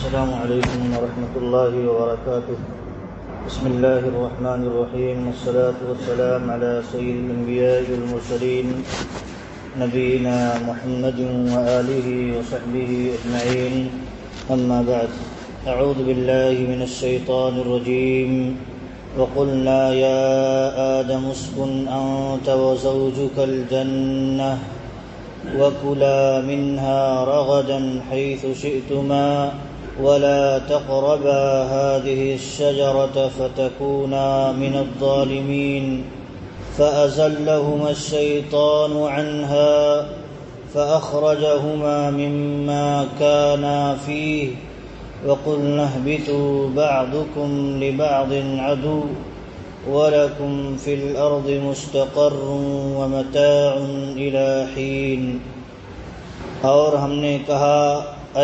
السلام علیکم ورحمۃ اللہ وبرکاتہ. بسم اللہ الرحمن الرحیم والصلاة والسلام علی سید الانبیاء والمرسلین نبینا محمد وآلہ وصحبہ اجمعین. اما بعد، اعوذ باللہ من الشیطان الرجیم. وقلنا یا آدم اسکن انت وزوجک الجنہ وَكُلَا مِنْهَا رَغَدًا حَيْثُ شِئْتُمَا وَلَا تَقْرَبَا هَذِهِ الشَّجَرَةَ فَتَكُونَا مِنَ الظَّالِمِينَ. فَأَزَلَّهُمَا الشَّيْطَانُ عَنْهَا فَأَخْرَجَهُمَا مِمَّا كَانَا فِيهِ وَقُلْنَا اهْبِطُوا بَعْضُكُمْ لِبَعْضٍ عَدُوٌّ وَلَكُمْ فِي الْأَرْضِ مُسْتَقَرٌّ وَمَتَاعٌ إِلَى حِينٍ. اور ہم نے کہا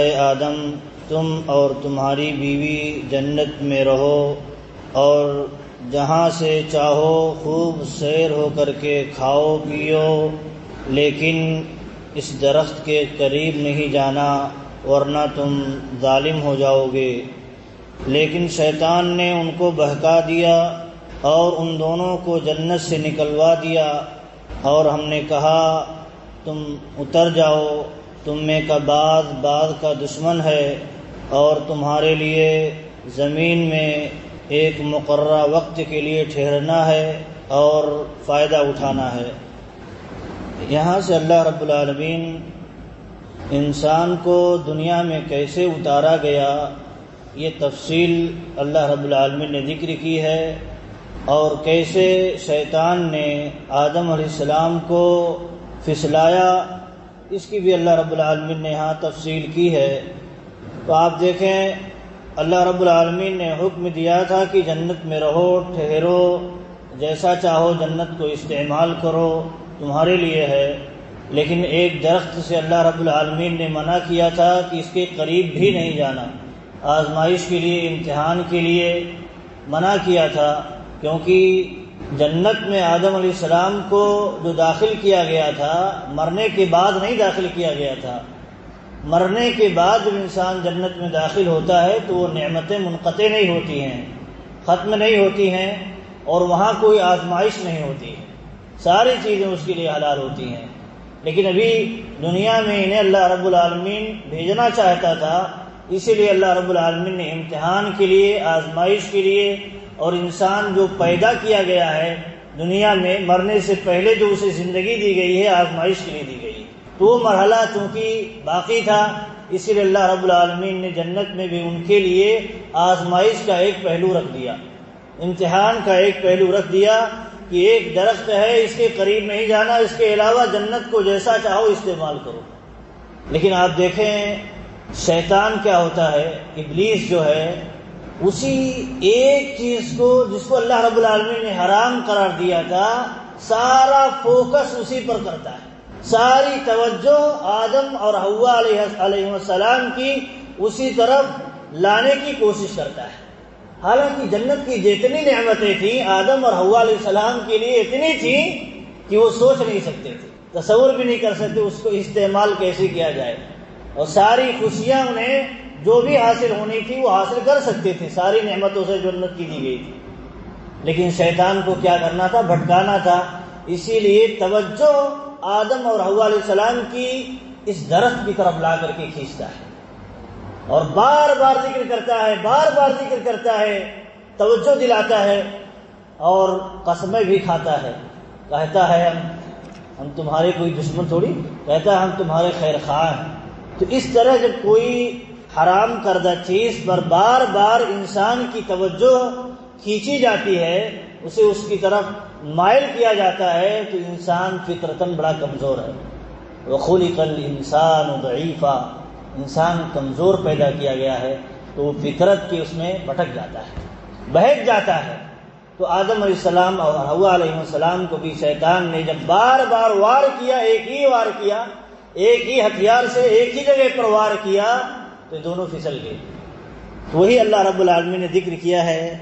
اے آدم، تم اور تمہاری بیوی جنت میں رہو اور جہاں سے چاہو خوب سیر ہو کر کے کھاؤ پیو، لیکن اس درخت کے قریب نہیں جانا ورنہ تم ظالم ہو جاؤ گے. لیکن شیطان نے ان کو بہکا دیا اور ان دونوں کو جنت سے نکلوا دیا، اور ہم نے کہا تم اتر جاؤ، تم میں کا بعض کا دشمن ہے، اور تمہارے لیے زمین میں ایک مقررہ وقت کے لیے ٹھہرنا ہے اور فائدہ اٹھانا ہے. یہاں سے اللہ رب العالمین انسان کو دنیا میں کیسے اتارا گیا یہ تفصیل اللہ رب العالمین نے ذکر کی ہے، اور کیسے شیطان نے آدم علیہ السلام کو پھسلایا اس کی بھی اللہ رب العالمین نے یہاں تفصیل کی ہے. تو آپ دیکھیں، اللہ رب العالمین نے حکم دیا تھا کہ جنت میں رہو، ٹھہرو، جیسا چاہو جنت کو استعمال کرو، تمہارے لیے ہے. لیکن ایک درخت سے اللہ رب العالمین نے منع کیا تھا کہ اس کے قریب بھی نہیں جانا، آزمائش کے لیے، امتحان کے لیے منع کیا تھا. کیونکہ جنت میں آدم علیہ السلام کو جو داخل کیا گیا تھا مرنے کے بعد نہیں داخل کیا گیا تھا. مرنے کے بعد جب انسان جنت میں داخل ہوتا ہے تو وہ نعمتیں منقطع نہیں ہوتی ہیں، ختم نہیں ہوتی ہیں، اور وہاں کوئی آزمائش نہیں ہوتی ہے، ساری چیزیں اس کے لیے حلال ہوتی ہیں. لیکن ابھی دنیا میں انہیں اللہ رب العالمین بھیجنا چاہتا تھا، اسی لیے اللہ رب العالمین نے امتحان کے لیے، آزمائش کے لیے، اور انسان جو پیدا کیا گیا ہے دنیا میں مرنے سے پہلے جو اسے زندگی دی گئی ہے آزمائش کے لیے دی گئی، تو وہ مرحلہ چونکہ باقی تھا، اسی لیے اللہ رب العالمین نے جنت میں بھی ان کے لیے آزمائش کا ایک پہلو رکھ دیا، امتحان کا ایک پہلو رکھ دیا کہ ایک درخت ہے، اس کے قریب نہیں جانا، اس کے علاوہ جنت کو جیسا چاہو استعمال کرو. لیکن آپ دیکھیں شیطان کیا ہوتا ہے، ابلیس جو ہے، اسی ایک چیز کو جس کو اللہ رب العالمین نے حرام قرار دیا تھا سارا فوکس اسی پر کرتا ہے، ساری توجہ آدم اور حوا علیہ السلام کی اسی طرف لانے کی کوشش کرتا ہے. حالانکہ جنت کی جتنی نعمتیں تھیں آدم اور حوا علیہ السلام کے لیے اتنی تھیں کہ وہ سوچ نہیں سکتے تھے، تصور بھی نہیں کر سکتے اس کو استعمال کیسے کیا جائے، اور ساری خوشیاں انہیں جو بھی حاصل ہونی تھی وہ حاصل کر سکتے تھے، ساری نعمتوں سے جنت کی دی گئی تھی. لیکن شیطان کو کیا کرنا تھا، بھٹکانا تھا. اسی لیے توجہ آدم اور حوا علیہ السلام کی اس درخت کی طرف لا کر کے کھینچتا ہے، اور بار بار ذکر کرتا ہے، بار بار ذکر کرتا ہے، توجہ دلاتا ہے، اور قسمیں بھی کھاتا ہے. کہتا ہے ہم تمہارے کوئی دشمن تھوڑی، کہتا ہے ہم تمہارے خیر خواہ ہیں. تو اس طرح جب کوئی حرام کردہ چیز پر بار بار انسان کی توجہ کھینچی جاتی ہے، اسے اس کی طرف مائل کیا جاتا ہے، تو انسان فطرتاً بڑا کمزور ہے. وَخُلِقَ الْإِنسَانُ ضَعِيفًا، انسان کمزور پیدا کیا گیا ہے، تو وہ فطرت کے اس میں بھٹک جاتا ہے، بہک جاتا ہے. تو آدم علیہ السلام اور حوا علیہ السلام کو بھی شیطان نے جب بار بار وار کیا، ایک ہی وار کیا، ایک ہی ہتھیار سے ایک ہی جگہ پر وار کیا، تو دونوں پھسل گئے. وہی اللہ رب العالمین نے ذکر کیا ہے.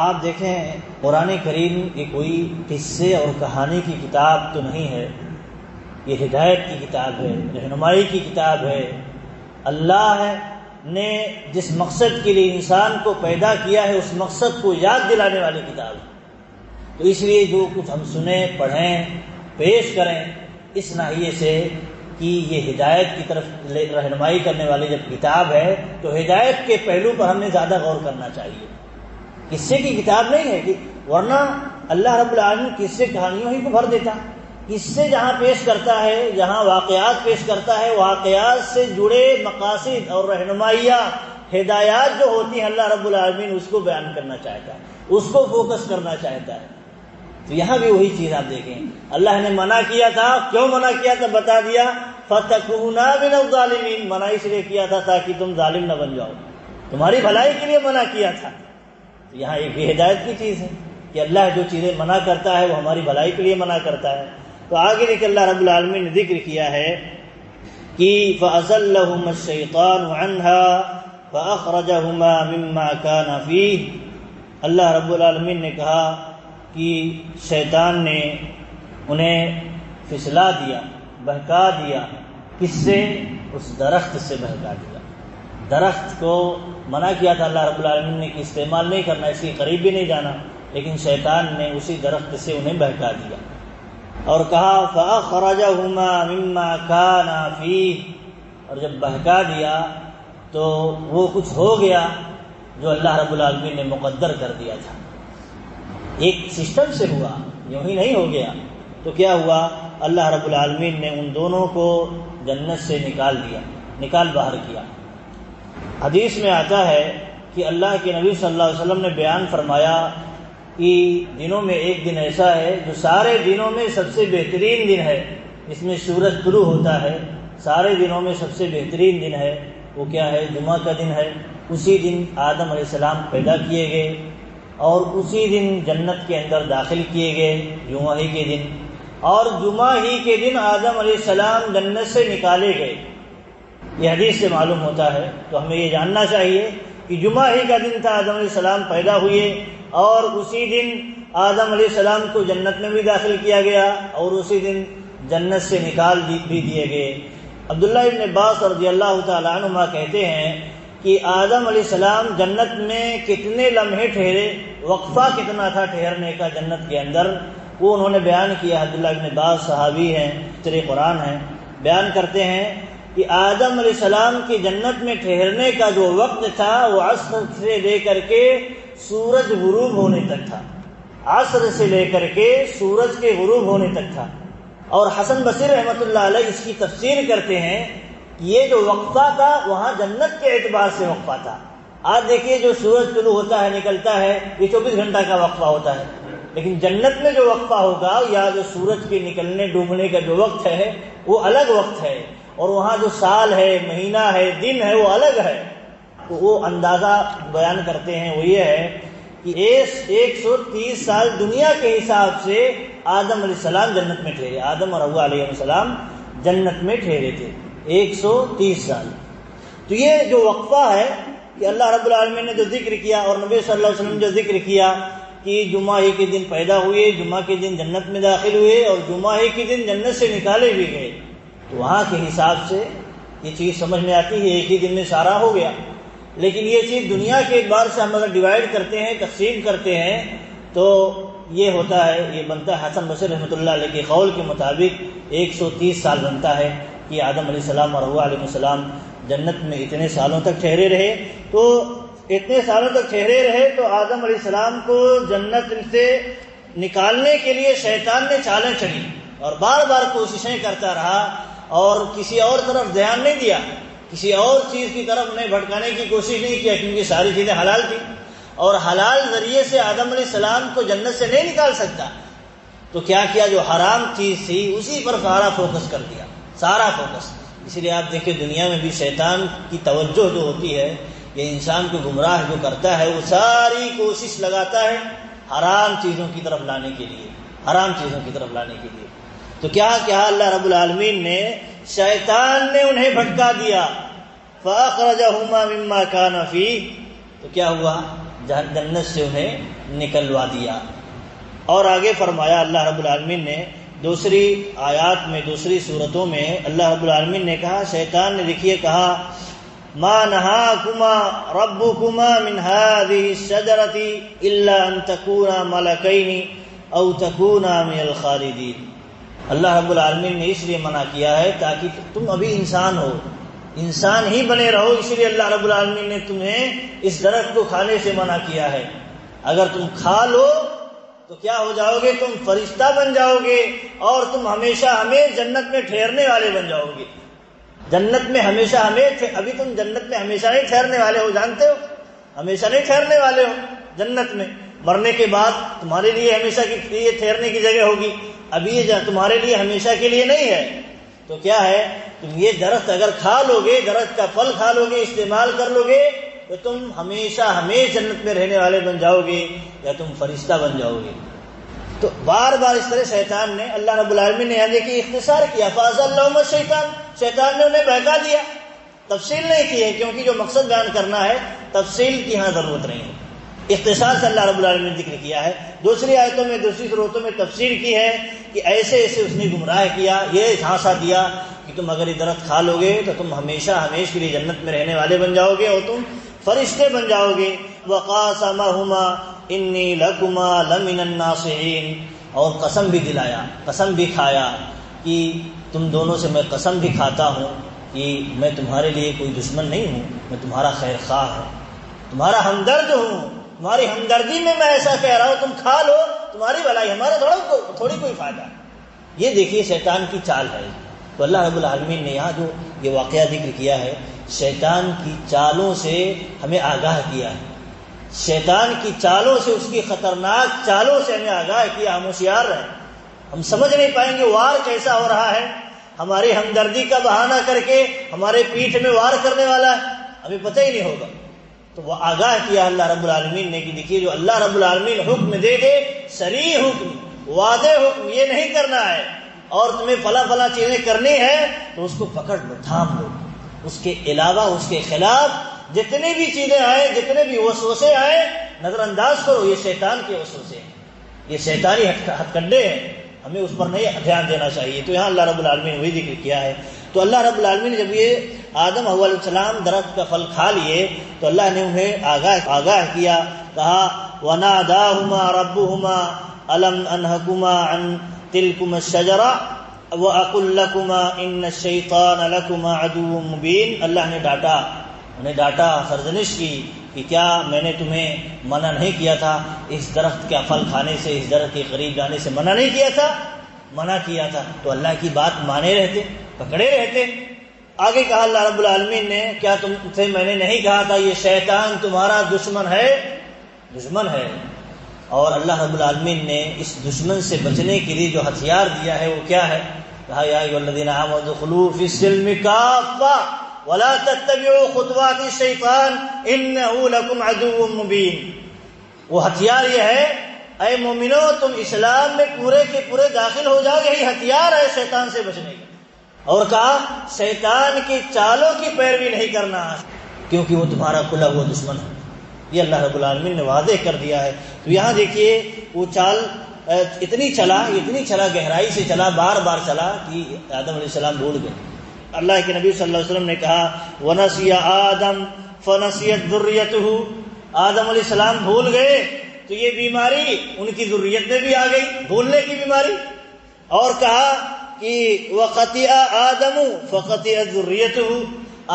آپ دیکھیں قرآن کریم یہ کوئی قصے اور کہانی کی کتاب تو نہیں ہے، یہ ہدایت کی کتاب ہے، رہنمائی کی کتاب ہے. اللہ ہے نے جس مقصد کے لیے انسان کو پیدا کیا ہے اس مقصد کو یاد دلانے والی کتاب ہے۔ تو اس لیے جو کچھ ہم سنیں، پڑھیں، پیش کریں، اس ناحیے سے کہ یہ ہدایت کی طرف رہنمائی کرنے والی جب کتاب ہے تو ہدایت کے پہلو پر ہم نے زیادہ غور کرنا چاہیے۔ قصے کی کتاب نہیں ہے، ورنہ اللہ رب العالمین قصے کہانیوں ہی کو بھر دیتا۔ قصے جہاں پیش کرتا ہے، جہاں واقعات پیش کرتا ہے، واقعات سے جڑے مقاصد اور رہنمائیاں، ہدایات جو ہوتی ہیں اللہ رب العالمین اس کو بیان کرنا چاہتا ہے، اس کو فوکس کرنا چاہتا ہے۔ تو یہاں بھی وہی چیز آپ دیکھیں، اللہ نے منع کیا تھا، کیوں منع کیا تھا بتا دیا، فَتَكُونَا مِنَ الظَّالِمِينَ، منع اس لیے کیا تھا تاکہ تم ظالم نہ بن جاؤ، تمہاری بھلائی کے لیے منع کیا تھا۔ تو یہاں ایک ہدایت کی چیز ہے کہ اللہ جو چیزیں منع کرتا ہے وہ ہماری بھلائی کے لیے منع کرتا ہے۔ تو آگے دیکھ اللہ رب العالمین نے ذکر کیا ہے کہ فَأَزَلَّهُمَا الشَّيْطَانُ عَنْهَا فَأَخْرَجَهُمَا مِمَّا كَانَ فِيهِ، اللہ رب العالمین نے کہا کہ شیطان نے انہیں پھسلا دیا، بہکا دیا، کس سے؟ اس درخت سے بہکا دیا۔ درخت کو منع کیا تھا اللہ رب العالمین نے کہ استعمال نہیں کرنا، اس کے قریب بھی نہیں جانا، لیکن شیطان نے اسی درخت سے انہیں بہکا دیا اور کہا فَأَخْرَجَهُمَا مِمَّا كَانَ فِيهِ، اور جب بہکا دیا تو وہ کچھ ہو گیا جو اللہ رب العالمین نے مقدر کر دیا تھا۔ ایک سسٹم سے ہوا، یوں ہی نہیں ہو گیا۔ تو کیا ہوا؟ اللہ رب العالمین نے ان دونوں کو جنت سے نکال باہر کیا۔ حدیث میں آتا ہے کہ اللہ کے نبی صلی اللہ علیہ وسلم نے بیان فرمایا کہ دنوں میں ایک دن ایسا ہے جو سارے دنوں میں سب سے بہترین دن ہے، جس میں سورج طلوع ہوتا ہے، سارے دنوں میں سب سے بہترین دن ہے۔ وہ کیا ہے؟ جمعہ کا دن ہے۔ اسی دن آدم علیہ السلام پیدا کیے گئے اور اسی دن جنت کے اندر داخل کیے گئے، جمعہ ہی کے دن، اور جمعہ ہی کے دن آدم علیہ السلام جنت سے نکالے گئے۔ یہ حدیث سے معلوم ہوتا ہے۔ تو ہمیں یہ جاننا چاہیے کہ جمعہ ہی کا دن تھا آدم علیہ السلام پیدا ہوئے، اور اسی دن آدم علیہ السلام کو جنت میں بھی داخل کیا گیا اور اسی دن جنت سے نکال بھی دیے گئے۔ عبداللہ ابن عباس رضی اللہ تعالیٰ عنہما کہتے ہیں کہ آدم علیہ السلام جنت میں کتنے لمحے ٹھہرے، وقفہ کتنا تھا ٹھہرنے کا جنت کے اندر، وہ انہوں نے بیان کیا۔ عبداللہ ابن عباس صحابی ہیں، مفسر قرآن ہیں، بیان کرتے ہیں کہ آدم علیہ السلام کی جنت میں ٹھہرنے کا جو وقت تھا وہ عصر سے لے کر کے سورج غروب ہونے تک تھا، عصر سے لے کر کے سورج کے غروب ہونے تک تھا۔ اور حسن بصری رحمۃ اللہ علیہ اس کی تفسیر کرتے ہیں کہ یہ جو وقفہ تھا وہاں جنت کے اعتبار سے وقفہ تھا۔ آج دیکھیے جو سورج طلوع ہوتا ہے نکلتا ہے یہ 24 گھنٹہ کا وقفہ ہوتا ہے، لیکن جنت میں جو وقفہ ہوگا یا جو سورج کے نکلنے ڈوبنے کا جو وقت ہے وہ الگ وقت ہے، اور وہاں جو سال ہے، مہینہ ہے، دن ہے وہ الگ ہے۔ تو وہ اندازہ بیان کرتے ہیں، وہ یہ ہے کہ 130 سال دنیا کے حساب سے آدم علیہ السلام جنت میں ٹھہرے، آدم اور حوا علیہ السلام جنت میں ٹھہرے تھے 130 سال۔ تو یہ جو وقفہ ہے کہ اللہ رب العالمین نے جو ذکر کیا اور نبی صلی اللہ علیہ وسلم جو ذکر کیا کہ جمعہ ہی کے دن پیدا ہوئے، جمعہ کے دن جنت میں داخل ہوئے اور جمعہ ہی کے دن جنت سے نکالے بھی گئے، تو وہاں کے حساب سے یہ چیز سمجھ میں آتی ہے، ایک ہی دن میں سارا ہو گیا۔ لیکن یہ چیز دنیا کے اعتبار سے ہم اگر ڈیوائڈ کرتے ہیں، تقسیم کرتے ہیں، تو یہ ہوتا ہے، یہ بنتا ہے حسن بصری رحمۃ اللہ علیہ کے قول کے مطابق 130 سال بنتا ہے کہ آدم علیہ السلام اور حوا علیہ السلام جنت میں اتنے سالوں تک ٹھہرے رہے۔ تو اتنے سالوں تک ٹھہرے رہے تو آدم علیہ السلام کو جنت سے نکالنے کے لیے شیطان نے چالیں چلی اور بار بار کوششیں کرتا رہا اور کسی اور طرف دھیان نہیں دیا، کسی اور چیز کی طرف انہیں بھٹکانے کی کوشش نہیں کیا، کیونکہ ساری چیزیں حلال تھیں اور حلال ذریعے سے آدم علیہ السلام کو جنت سے نہیں نکال سکتا۔ تو کیا کیا، جو حرام چیز تھی اسی پر سارا فوکس کر دیا، سارا فوکس۔ اسی لیے آپ دیکھیں دنیا میں بھی شیطان کی توجہ جو ہوتی ہے، یہ انسان کو گمراہ جو کرتا ہے، وہ ساری کوشش لگاتا ہے حرام چیزوں کی طرف لانے کے لیے، حرام چیزوں کی طرف لانے کے لیے۔ تو کیا اللہ رب العالمین نے، شیطان نے انہیں بھٹکا دیا، فَأَخْرَجَهُمَا مِمَّا كَانَ فِيهِ، تو کیا ہوا، جنت سے انہیں نکلوا دیا۔ اور آگے فرمایا اللہ رب العالمین نے دوسری آیات میں، دوسری صورتوں میں اللہ رب العالمین نے کہا، شیطان نے دیکھیے کہا ما نهاكما ربكما من هذه الشجرة إلا أن تكونا ملكين أو تكونا من الخالدين. اللہ رب العالمین نے اس لیے منع کیا ہے تاکہ تم ابھی انسان ہو، انسان ہی بنے رہو، اس لیے اللہ رب العالمین نے تمہیں اس درخت کو کھانے سے منع کیا ہے. اگر تم کھا لو تو کیا ہو جاؤ گے؟ تم فرشتہ بن جاؤ گے اور تم ہمیشہ جنت میں ٹھہرنے والے بن جاؤ گے. جنت میں ہمیشہ ابھی تم جنت میں ہمیشہ نہیں ٹھہرنے والے ہو، جانتے ہو؟ ہمیشہ نہیں ٹھہرنے والے ہو جنت میں. مرنے کے بعد تمہارے لیے ہمیشہ کے لیے ٹھہرنے کی جگہ ہوگی، ابھی یہ تمہارے لیے ہمیشہ کے لیے نہیں ہے. تو کیا ہے، تم یہ درخت اگر کھا لو گے، درخت کا پھل کھا لو گے، استعمال کر لو گے، تو تم ہمیشہ جنت میں رہنے والے بن جاؤ گے یا تم فرشتہ بن جاؤ گے. تو بار بار اس طرح شیطان نے، اللہ رب العالمین نے یہاں دیکھیے اختصار کیا، فَأَزَلَّهُمَا الشَّيْطَانُ، شیطان نے انہیں بہکا دیا. تفصیل نہیں کی ہے کیونکہ جو مقصد بیان کرنا ہے تفصیل کی یہاں ضرورت نہیں ہے، اختصار سے اللہ رب العالمین نے ذکر کیا ہے. دوسری آیتوں میں، دوسری صورتوں میں تفسیر کی ہے کہ ایسے ایسے اس نے گمراہ کیا، یہ جھانسا دیا کہ تم اگر یہ درخت کھا لو گے تو تم ہمیشہ کے لیے جنت میں رہنے والے بن جاؤ گے اور تم فرشتے بن جاؤ گے. وَقَاسَمَهُمَا إِنِّي لَكُمَا لَمِنَ النَّاصِحِينَ، اور قسم بھی دلایا، قسم بھی کھایا کہ تم دونوں سے میں قسم بھی کھاتا ہوں کہ میں تمہارے لیے کوئی دشمن نہیں ہوں، میں تمہارا خیر خواہ ہوں، تمہارا ہمدرد ہوں. تمہاری ہمدردی میں ایسا کہہ رہا ہوں، تم کھا لو، تمہاری بھلائی، ہمارا تھوڑی کوئی فائدہ. یہ دیکھیے شیطان کی چال ہے. تو اللہ رب العالمین نے یہاں جو یہ واقعہ ذکر کیا ہے، شیطان کی چالوں سے ہمیں آگاہ کیا ہے، شیطان کی چالوں سے، اس کی خطرناک چالوں سے ہمیں آگاہ کیا. ہم ہوشیار رہیں، ہم سمجھ نہیں پائیں گے وار کیسا ہو رہا ہے، ہماری ہمدردی کا بہانہ کر کے ہمارے پیٹھ میں وار کرنے والا ہے، ہمیں پتہ ہی نہیں ہوگا. تو وہ آگاہ کیا اللہ رب العالمین نے کہ دیکھیے جو اللہ رب العالمین حکم دے دے، صریح حکم، واضح حکم، یہ نہیں کرنا ہے اور تمہیں فلاں چیزیں کرنی ہے تو اس کو پکڑ لو، تھام لو. اس کے علاوہ، اس کے خلاف جتنی بھی چیزیں آئیں، جتنے بھی وسوسے آئیں، نظر انداز کرو. یہ شیطان کے وسوسے ہیں، یہ شیطانی ہتھ کنڈے ہیں، ہمیں اس پر نہیں دھیان دینا چاہیے. تو یہاں اللہ رب العالمین نے وہی ذکر کیا ہے. تو اللہ رب العالمین نے جب یہ آدم حوا علیہ السلام درخت کا پھل کھا لیے تو اللہ نے انہیں آگاہ کیا، کہا وَنَادَاهُمَا رَبُّهُمَا أَلَمْ أَنْهَكُمَا عَنْ تِلْكُمَا الشَّجَرَةِ وَأَقُلْ لَكُمَا إِنَّ الشَّيْطَانَ لَكُمَا عَدُوٌّ مُبِينٌ. اللہ نے انہیں ڈانٹا، سرزنش کی کہ کیا میں نے تمہیں منع نہیں کیا تھا اس درخت کا پھل کھانے سے، اس درخت کے قریب جانے سے منع نہیں کیا تھا؟ منع کیا تھا. تو اللہ کی بات مانے رہتے، پکڑے رہتے. آگے کہا اللہ رب العالمین نے، کیا تم سے میں نے نہیں کہا تھا یہ شیطان تمہارا دشمن ہے؟ دشمن ہے. اور اللہ رب العالمین نے اس دشمن سے بچنے کے لیے جو ہتھیار دیا ہے وہ کیا ہے؟ کہا یا ایھا الذین آمنوا ادخلوا فی السلم کافۃ ولا تتبعوا خطوات الشیطان انہ لکم عدو مبین. وہ ہتھیار یہ ہے، اے مومنو تم اسلام میں پورے کے پورے داخل ہو جاؤ، یہی ہتھیار ہے شیطان سے بچنے کا. اور کہا شیطان کی چالوں کی پیروی نہیں کرنا کیونکہ وہ تمہارا کھلا ہوا دشمن ہے. یہ اللہ رب العالمین نے واضح کر دیا ہے. تو یہاں دیکھیے وہ چال اتنی چلا گہرائی سے چلا، بار بار چلا کہ آدم علیہ السلام بھول گئے. اللہ کے نبی صلی اللہ علیہ وسلم نے کہا وَنَسِيَ آدم فَنَسِيَتْ ذُرِّيَّتُهُ، آدم علیہ السلام بھول گئے تو یہ بیماری ان کی ذریت میں بھی آ گئی، بھولنے کی بیماری. اور کہا کہ وَخَطِئَ آدَمُ فَخَطِئَتْ ذُرِّيَّتُهُ،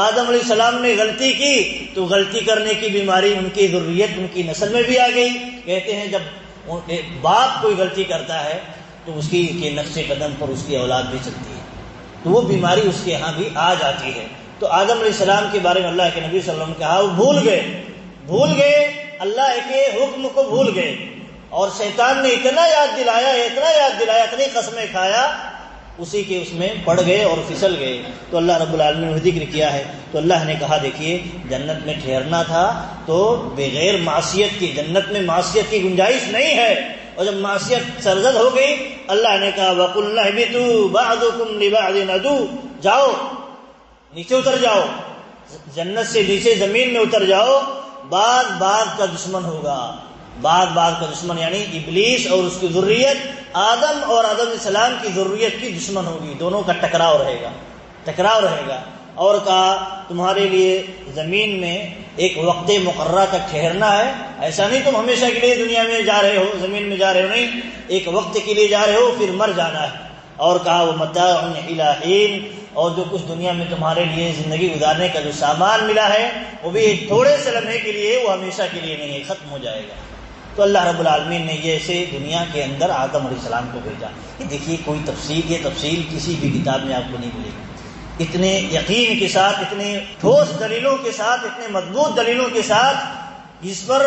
آدم علیہ السلام نے غلطی کی تو غلطی کرنے کی بیماری ان کی ذریت، ان کی نسل میں بھی آ گئی. کہتے ہیں جب باپ کوئی غلطی کرتا ہے تو اس کی نقش قدم پر اس کی اولاد بھی چلتی ہے، تو وہ بیماری اس کے ہاں بھی آ جاتی ہے. تو آدم علیہ السلام کے بارے میں اللہ کے نبی صلی اللہ علیہ وسلم نے کہا وہ بھول گئے، اللہ کے حکم کو بھول گئے. اور شیطان نے اتنا یاد دلایا، اتنی قسمیں کھایا، اسی کے اس میں پڑ گئے اور پھسل گئے. تو اللہ رب العالمین نے ذکر کیا ہے. تو اللہ نے کہا دیکھیے جنت میں ٹھہرنا تھا تو بغیر معصیت کی، جنت میں معصیت کی گنجائش نہیں ہے. اور جب معصیت سرزد ہو گئی اللہ نے کہا وَقُلْنَا اهْبِطُوا بَعْضُكُمْ لِبَعْضٍ عَدُوٌّ، جاؤ نیچے اتر جاؤ، جنت سے نیچے زمین میں اتر جاؤ. بعض کا دشمن ہوگا، بعض کا دشمن یعنی ابلیس اور اس کی ذریت آدم اور آدم علیہ السلام کی ذریت کی دشمن ہوگی. دونوں کا ٹکراؤ رہے گا. اور کہا تمہارے لیے زمین میں ایک وقت مقررہ تک ٹھہرنا ہے، ایسا نہیں تم ہمیشہ کے لیے دنیا میں جا رہے ہو، زمین میں جا رہے ہو، نہیں، ایک وقت کے لیے جا رہے ہو پھر مر جانا ہے۔ اور کہا وہ متاع الی حین، اور جو کچھ دنیا میں تمہارے لیے زندگی گزارنے کا جو سامان ملا ہے وہ بھی ایک تھوڑے سے لمحے کے لیے، وہ ہمیشہ کے لیے نہیں ہے، ختم ہو جائے گا۔ تو اللہ رب العالمین نے یہ ایسے دنیا کے اندر آدم علیہ السلام کو بھیجا۔ یہ دیکھیے کوئی تفصیل، یہ تفصیل کسی بھی کتاب میں آپ کو نہیں ملے گی، اتنے یقین کے ساتھ، اتنے ٹھوس دلیلوں کے ساتھ، اتنے مضبوط دلیلوں کے ساتھ، جس پر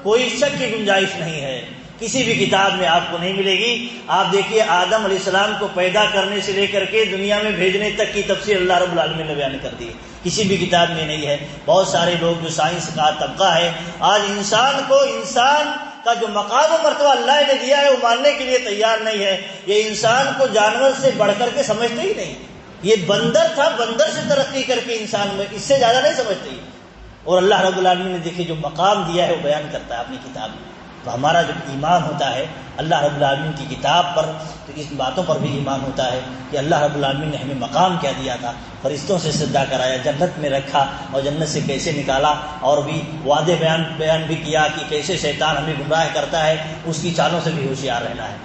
کوئی شک کی گنجائش نہیں ہے، کسی بھی کتاب میں آپ کو نہیں ملے گی۔ آپ دیکھیے آدم علیہ السلام کو پیدا کرنے سے لے کر کے دنیا میں بھیجنے تک کی تفصیل اللہ رب العالمین نے بیان کر دی ہے، کسی بھی کتاب میں نہیں ہے۔ بہت سارے لوگ جو سائنس کا طبقہ ہے آج انسان کو، انسان کا جو مقام و مرتبہ اللہ نے دیا ہے وہ ماننے کے لیے تیار نہیں ہے۔ یہ انسان کو جانور سے بڑھ کر کے سمجھتے ہی نہیں، یہ بندر تھا، بندر سے ترقی کر کے انسان میں، اس سے زیادہ نہیں سمجھتے ہی۔ اور اللہ رب العالمین نے دیکھیے جو مقام دیا ہے وہ بیان کرتا ہے اپنی کتاب میں۔ تو ہمارا جو ایمان ہوتا ہے اللہ رب العالمین کی کتاب پر، تو اس باتوں پر بھی ایمان ہوتا ہے کہ اللہ رب العالمین نے ہمیں مقام کیا دیا تھا، فرشتوں سے سجدہ کرایا، جنت میں رکھا اور جنت سے کیسے نکالا، اور بھی وعدے بیان بھی کیا کہ کیسے شیطان ہمیں گمراہ کرتا ہے، اس کی چالوں سے بھی ہوشیار رہنا ہے۔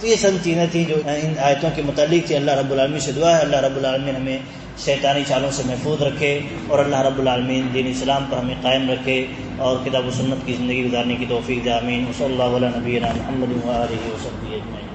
تو یہ سب چیزیں تھیں جو ان آیتوں کے متعلق تھی۔ اللہ رب العالمین سے دعا ہے اللہ رب العالمین ہمیں شیطانی چالوں سے محفوظ رکھے، اور اللہ رب العالمین دین اسلام پر ہمیں قائم رکھے، اور کتاب و سنت کی زندگی گزارنے کی توفیق دے، آمین۔ صلی اللہ علیہ نبینا محمد و آلہ وصحبہ اجمعین۔